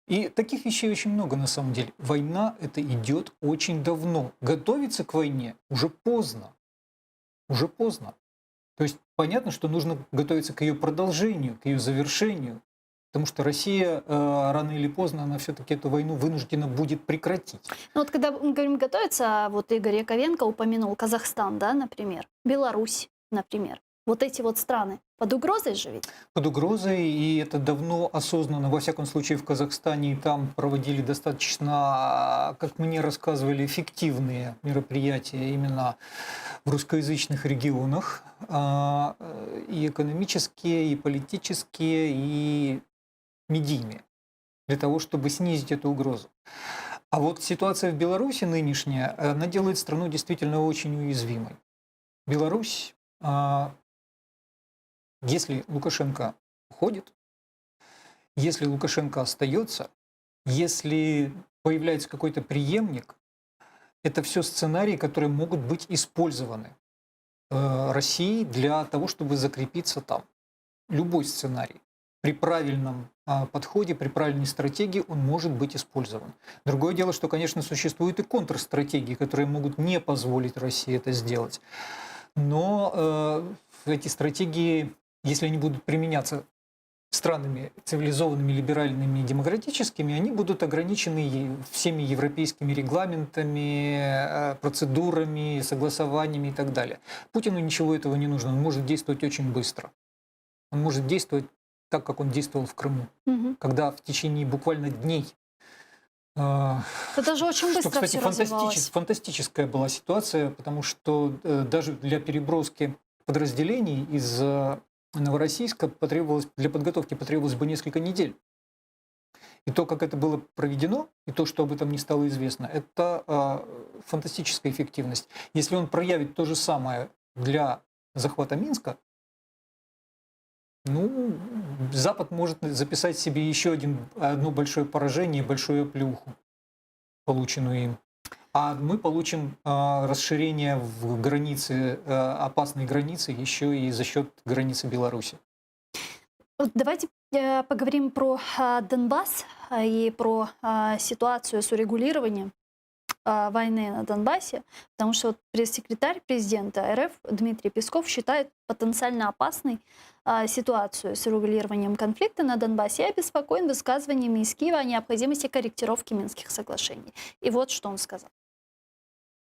И таких вещей очень много на самом деле. Война это идет очень давно. Готовиться к войне уже поздно. Уже поздно. То есть понятно, что нужно готовиться к ее продолжению, к ее завершению. Потому что Россия рано или поздно, она все-таки эту войну вынуждена будет прекратить. Ну вот когда мы говорим готовиться, вот Игорь Яковенко упомянул Казахстан, да, например, Беларусь, например. Вот эти вот страны под угрозой же ведь? Под угрозой, и это давно осознанно, во всяком случае в Казахстане, и там проводили достаточно, как мне рассказывали, эффективные мероприятия именно в русскоязычных регионах, и экономические, и политические, и медийные, для того, чтобы снизить эту угрозу. А вот ситуация в Беларуси нынешняя, она делает страну действительно очень уязвимой. Беларусь, если Лукашенко уходит, если Лукашенко остается, если появляется какой-то преемник, это все сценарии, которые могут быть использованы Россией для того, чтобы закрепиться там. Любой сценарий. При правильном подходе, при правильной стратегии он может быть использован. Другое дело, что, конечно, существуют и контрстратегии, которые могут не позволить России это сделать. Но эти стратегии, если они будут применяться странами цивилизованными, либеральными и демократическими, они будут ограничены всеми европейскими регламентами, процедурами, согласованиями и так далее. Путину ничего этого не нужно, он может действовать очень быстро. Он может действовать так, как он действовал в Крыму, когда в течение буквально дней. Это же очень быстро Кстати, все развивалось. фантастическая была ситуация, потому что даже для переброски подразделений из Новороссийска для подготовки потребовалось бы несколько недель. И то, как это было проведено, и то, что об этом не стало известно, это фантастическая эффективность. Если он проявит то же самое для захвата Минска, ну, Запад может записать себе еще одно большое поражение, большую оплеуху, полученную им. А мы получим расширение в границе, опасной границы еще и за счет границы Беларуси. Вот давайте поговорим про Донбасс и про ситуацию с урегулированием войны на Донбассе, потому что вот пресс-секретарь президента РФ Дмитрий Песков считает потенциально опасной ситуацию с урегулированием конфликта на Донбассе и обеспокоен высказываниями из Киева о необходимости корректировки Минских соглашений. И вот что он сказал.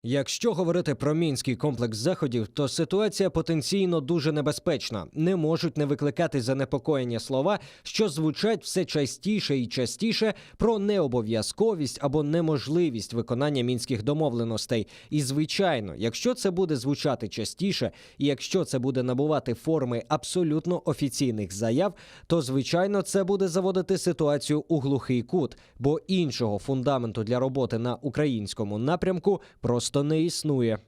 Якщо говорити про мінський комплекс заходів, то ситуація потенційно дуже небезпечна. Не можуть не викликати занепокоєння слова, що звучать все частіше і частіше про необов'язковість або неможливість виконання мінських домовленостей. І, звичайно, якщо це буде звучати частіше, і якщо це буде набувати форми абсолютно офіційних заяв, то, звичайно, це буде заводити ситуацію у глухий кут, бо іншого фундаменту для роботи на українському напрямку просто не існує.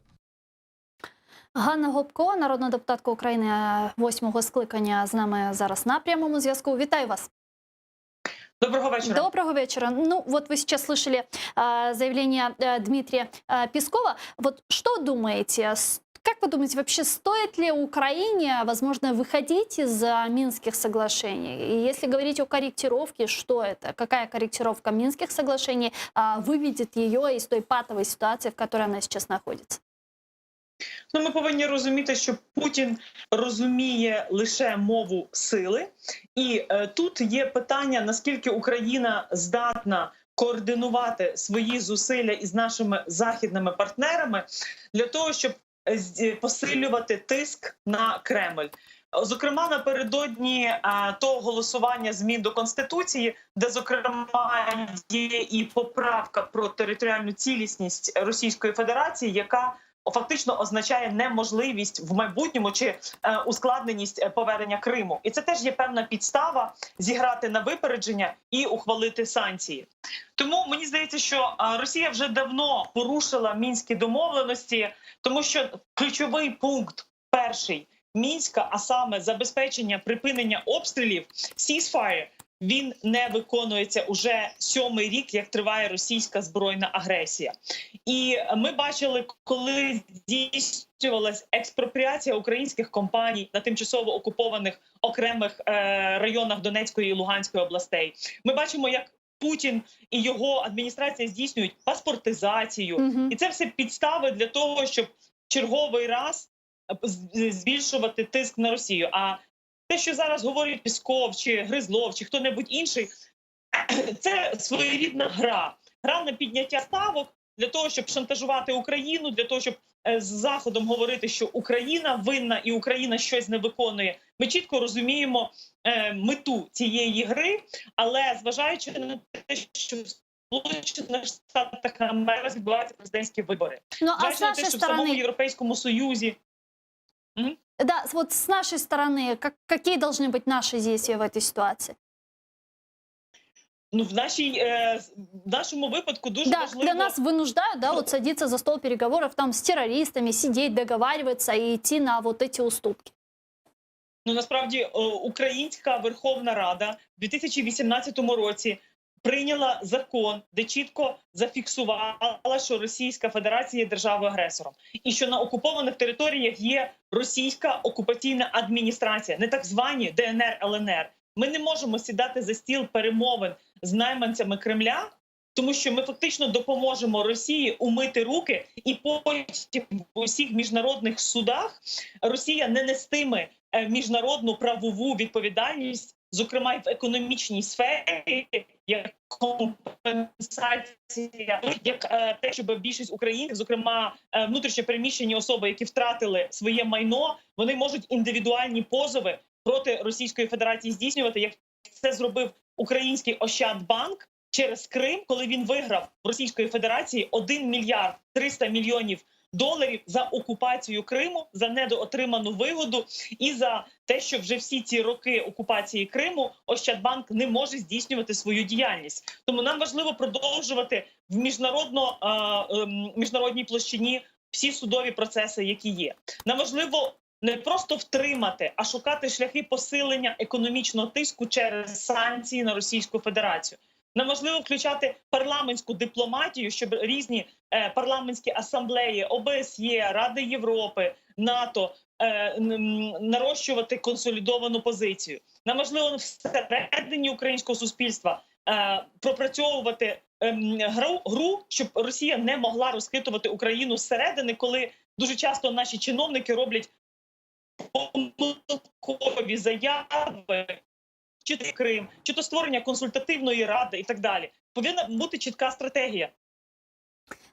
Ганна Гопко, народна депутатка України 8-го скликання, з нами зараз на прямому зв'язку. Вітаю вас. Доброго вечера. Доброго вечера. Ну, вот вы сейчас слышали заявление Дмитрия Пескова. Вот что думаете? Как вы думаете, вообще стоит ли Украине, возможно, выходить из Минских соглашений? И если говорить о корректировке, что это? Какая корректировка Минских соглашений выведет ее из той патовой ситуации, в которой она сейчас находится? Ну, ми повинні розуміти, що Путін розуміє лише мову сили. І тут є питання, наскільки Україна здатна координувати свої зусилля із нашими західними партнерами для того, щоб посилювати тиск на Кремль. Зокрема, напередодні того голосування змін до Конституції, де, зокрема, є і поправка про територіальну цілісність Російської Федерації, яка фактично означає неможливість в майбутньому чи ускладненість повернення Криму. І це теж є певна підстава зіграти на випередження і ухвалити санкції. Тому мені здається, що Росія вже давно порушила мінські домовленості, тому що ключовий пункт перший Мінська, а саме забезпечення припинення обстрілів, ceasefire, він не виконується уже 7-й рік, як триває російська збройна агресія. І ми бачили, коли здійснювалася експропріація українських компаній на тимчасово окупованих окремих районах Донецької і Луганської областей. Ми бачимо, як Путін і його адміністрація здійснюють паспортизацію. І це все підстави для того, щоб черговий раз збільшувати тиск на Росію. А те, що зараз говорить Пісков, чи Гризлов, чи хто-небудь інший, це своєрідна гра. Гра на підняття ставок для того, щоб шантажувати Україну, для того, щоб з Заходом говорити, що Україна винна і Україна щось не виконує. Ми чітко розуміємо мету цієї гри, але зважаючи на те, що в Сполучених Штатах Америки відбуваються президентські вибори. Ну, а зважаючи с на нашей те, що в самому стороны... Європейському Союзі... Да, вот с нашей стороны, какие должны быть наши действия в этой ситуации? Ну, в нашому випадку дуже важливо... Да, нас вынуждают, да, вот садиться за стол переговоров там с террористами, сидеть, договариваться и идти на вот эти уступки. Ну, насправді, Українська Верховна Рада в 2018 році прийняла закон, де чітко зафіксувала, що Російська Федерація є державою-агресором. І що на окупованих територіях є російська окупаційна адміністрація, не так звані ДНР, ЛНР. Ми не можемо сідати за стіл перемовин з найманцями Кремля, тому що ми фактично допоможемо Росії умити руки, і потім в усіх міжнародних судах Росія не нестиме міжнародну правову відповідальність, зокрема і в економічній сфері, як компенсація, як те, щоб більшість українців, зокрема внутрішньо переміщені особи, які втратили своє майно, вони можуть індивідуальні позови проти Російської Федерації здійснювати, як це зробив український Ощадбанк через Крим, коли він виграв в Російської Федерації 1 мільярд 300 мільйонів доларів за окупацію Криму, за недоотриману вигоду і за те, що вже всі ці роки окупації Криму Ощадбанк не може здійснювати свою діяльність. Тому нам важливо продовжувати в міжнародній площині всі судові процеси, які є. Нам важливо не просто втримати, а шукати шляхи посилення економічного тиску через санкції на Російську Федерацію. Нам важливо включати парламентську дипломатію, щоб різні парламентські асамблеї ОБСЄ, Ради Європи, НАТО нарощувати консолідовану позицію. Нам важливо всередині українського суспільства пропрацьовувати гру, щоб Росія не могла розхитувати Україну зсередини, коли дуже часто наші чиновники роблять помилкові заяви, чи то Крим, чи то створення консультативної ради і так далі. Повинна бути чітка стратегія.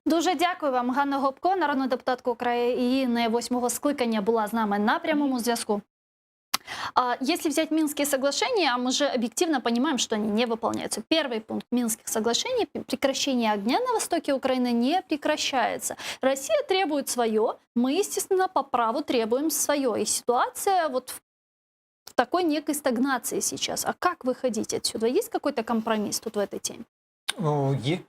Дуже дякую вам. Ганна Гопко, народна депутатка України 8-го скликання, була з нами на прямому зв'язку. Если взять Минские соглашения, мы же объективно понимаем, что они не выполняются. Первый пункт Минских соглашений – прекращение огня на востоке Украины не прекращается. Россия требует свое, мы, естественно, по праву требуем свое. И ситуация вот в такой некой стагнации сейчас. А как выходить отсюда? Есть какой-то компромисс тут в этой теме?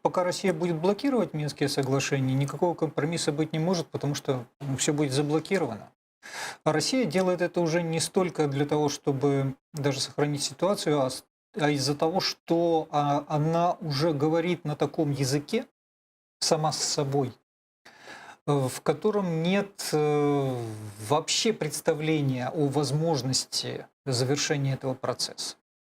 Пока Россия будет блокировать Минские соглашения, никакого компромисса быть не может, потому что все будет заблокировано. А Россия делает это уже не столько для того, чтобы даже сохранить ситуацию, а из-за того, что она уже говорит на таком языке сама с собой, в котором нет вообще представления о возможности завершения этого процесса.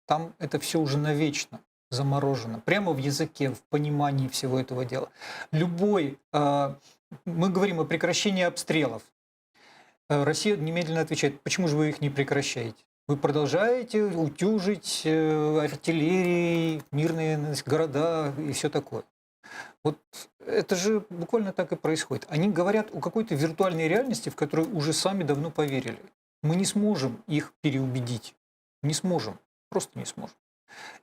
Там это все уже навечно заморожено, прямо в языке, в понимании всего этого дела. Мы говорим о прекращении обстрелов. Россия немедленно отвечает: почему же вы их не прекращаете? Вы продолжаете утюжить артиллерией мирные города и все такое. Вот это же буквально так и происходит. Они говорят о какой-то виртуальной реальности, в которую уже сами давно поверили. Мы не сможем их переубедить. Не сможем. Просто не сможем.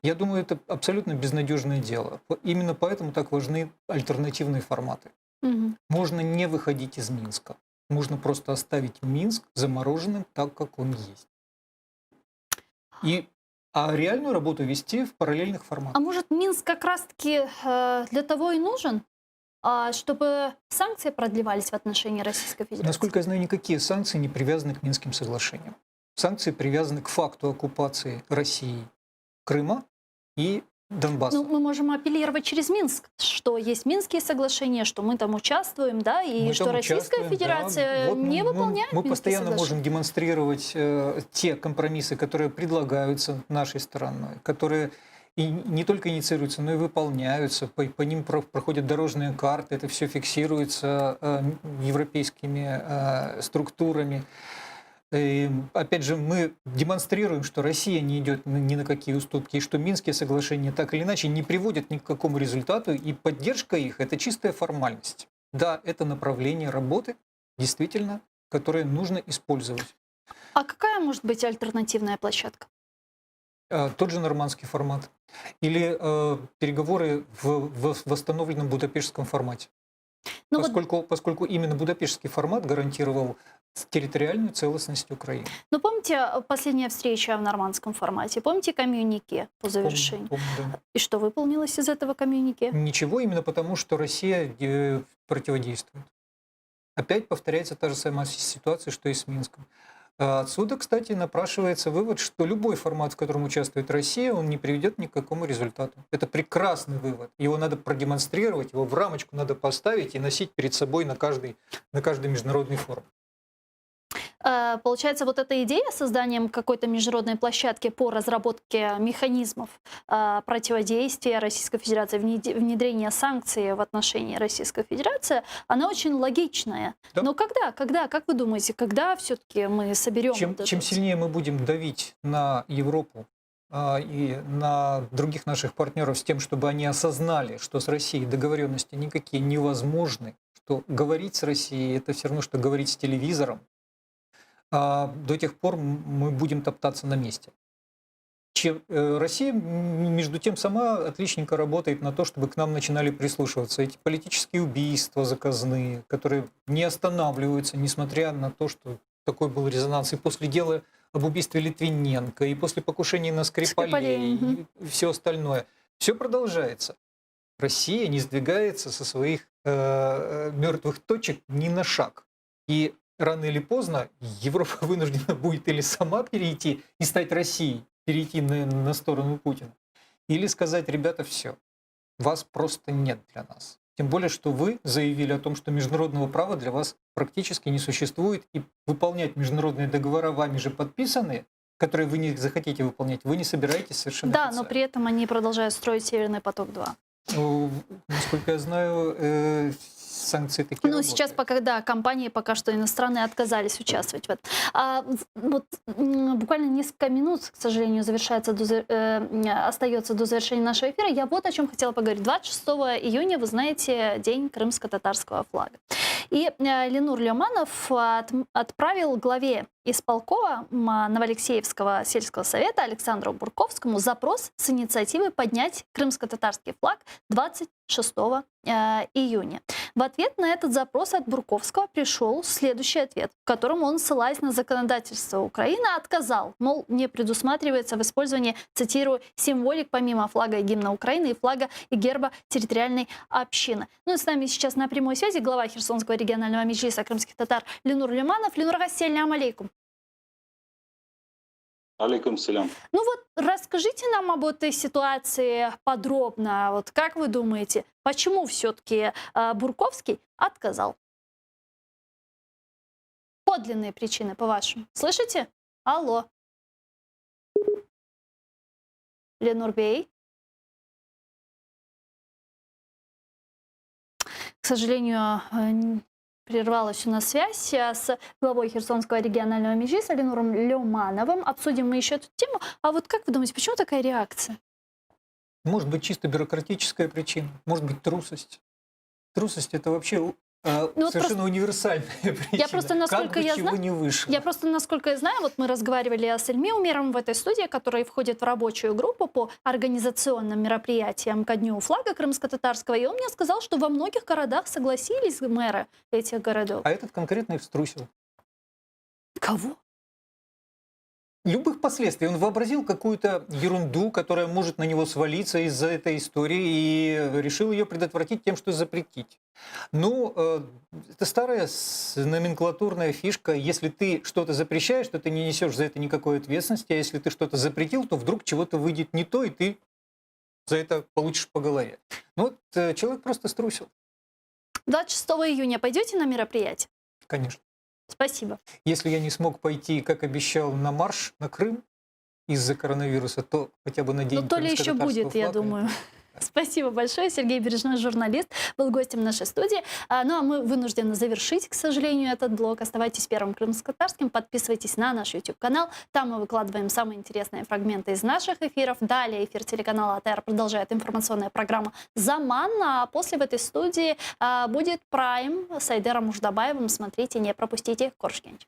Я думаю, это абсолютно безнадежное дело. Именно поэтому так важны альтернативные форматы. Мгм. Можно не выходить из Минска. Можно просто оставить Минск замороженным так, как он есть. А реальную работу вести в параллельных форматах. А может, Минск как раз-таки для того и нужен, чтобы санкции продлевались в отношении Российской Федерации? Насколько я знаю, никакие санкции не привязаны к Минским соглашениям. Санкции привязаны к факту оккупации России Крыма и Донбасса. Ну, мы можем апеллировать через Минск, что есть Минские соглашения, что мы там участвуем, да, и Мы что там Российская участвуем, Федерация да. Вот не выполняет мы Минские постоянно соглашения. можем демонстрировать те компромиссы, которые предлагаются нашей стороной, которые и не только инициируются, но и выполняются. По ним проходят дорожные карты, это все фиксируется европейскими структурами. И, опять же, мы демонстрируем, что Россия не идет ни на какие уступки, и что Минские соглашения так или иначе не приводят ни к какому результату, и поддержка их – это чистая формальность. Да, это направление работы, действительно, которое нужно использовать. А какая может быть альтернативная площадка? Тот же нормандский формат или переговоры в восстановленном Будапештском формате. Ну вот, Поскольку именно Будапештский формат гарантировал территориальную целостность Украины. ну, помните последняя встреча в нормандском формате? Помните коммюнике по завершению? Помню, да. И что выполнилось из этого коммюнике? Ничего, именно потому, что Россия противодействует. Опять повторяется та же самая ситуация, что и с Минском. Отсюда, кстати, напрашивается вывод, что любой формат, в котором участвует Россия, он не приведет ни к какому результату. Это прекрасный вывод. Его надо продемонстрировать, его в рамочку надо поставить и носить перед собой на каждый международный форум. Получается, вот эта идея с созданием какой-то международной площадки по разработке механизмов противодействия Российской Федерации, внедрения санкций в отношении Российской Федерации, она очень логичная. Да. Но когда, как вы думаете, когда все-таки мы соберем Чем сильнее мы будем давить на Европу и на других наших партнеров с тем, чтобы они осознали, что с Россией договоренности никакие невозможны, что говорить с Россией – это все равно, что говорить с телевизором, до тех пор мы будем топтаться на месте. Россия, между тем, сама отличненько работает на то, чтобы к нам начинали прислушиваться. Эти политические убийства заказные, которые не останавливаются, несмотря на то, что такой был резонанс и после дела об убийстве Литвиненко, и после покушения на Скрипалей, и все остальное. Все продолжается. Россия не сдвигается со своих мертвых точек ни на шаг. И рано или поздно Европа вынуждена будет или сама перейти и стать Россией, перейти на сторону Путина, или сказать: ребята, все, вас просто нет для нас. Тем более, что вы заявили о том, что международного права для вас практически не существует, и выполнять международные договора, вами же подписанные, которые вы не захотите выполнять, вы не собираетесь совершенно. Да, но при этом они продолжают строить Северный поток-2. Насколько я знаю, санкции такие работают. Сейчас пока, да, компании пока что иностранные отказались участвовать в этом. Вот буквально несколько минут, к сожалению, остается до завершения нашего эфира. Я вот о чем хотела поговорить. 26 июня, вы знаете, день крымско-татарского флага. И Ленур Леоманов отправил главе исполкома Новоалексеевского сельского совета Александру Бурковскому запрос с инициативой поднять крымско-татарский флаг 26 июня. В ответ на этот запрос от Бурковского пришел следующий ответ, в котором он, ссылаясь на законодательство Украины, отказал. Мол, не предусматривается в использовании, цитирую, символик помимо флага и гимна Украины и флага и герба территориальной общины. Ну и с нами сейчас на прямой связи глава Херсонского регионального меджлиса крымских татар Ленур Лиманов. Ленур, ассаляму алейкум. Алейкум салям. Ну вот расскажите нам об этой ситуации подробно. Вот как вы думаете, почему все-таки Бурковский отказал? Подлинные причины, по-вашему. Слышите? Алло. Ленур Бей. К сожалению, прервалась у нас связь с главой Херсонского регионального меджлиса Ленуром Лимановым. Обсудим мы еще эту тему. А вот как вы думаете, почему такая реакция? Может быть, чисто бюрократическая причина, может быть, трусость. Трусость – это вообще совершенно универсальная причина. Просто, насколько как бы я чего знаю, не вышло. Я просто, насколько я знаю, вот мы разговаривали с Эльми Умером в этой студии, которая входит в рабочую группу по организационным мероприятиям ко дню флага крымско-татарского, и он мне сказал, что во многих городах согласились мэры этих городов. А этот конкретно их струсил. Кого? Любых последствий. Он вообразил какую-то ерунду, которая может на него свалиться из-за этой истории, и решил ее предотвратить тем, что запретить. Ну, это старая номенклатурная фишка. Если ты что-то запрещаешь, то ты не несешь за это никакой ответственности, а если ты что-то запретил, то вдруг чего-то выйдет не то, и ты за это получишь по голове. Ну, вот человек просто струсил. 26 июня пойдете на мероприятие? Конечно. Спасибо. Если я не смог пойти, как обещал, на марш на Крым из-за коронавируса, то хотя бы на день. Ну, то ли еще будет, я думаю. Спасибо большое. Сергей Бережной, журналист, был гостем нашей студии. Ну, а мы вынуждены завершить, к сожалению, этот блог. Оставайтесь первым крымско-татарским, подписывайтесь на наш YouTube-канал. Там мы выкладываем самые интересные фрагменты из наших эфиров. Далее эфир телеканала АТР продолжает информационная программа «Заман». А после в этой студии будет Прайм с Айдером Муждабаевым. Смотрите, не пропустите. Коршкенч.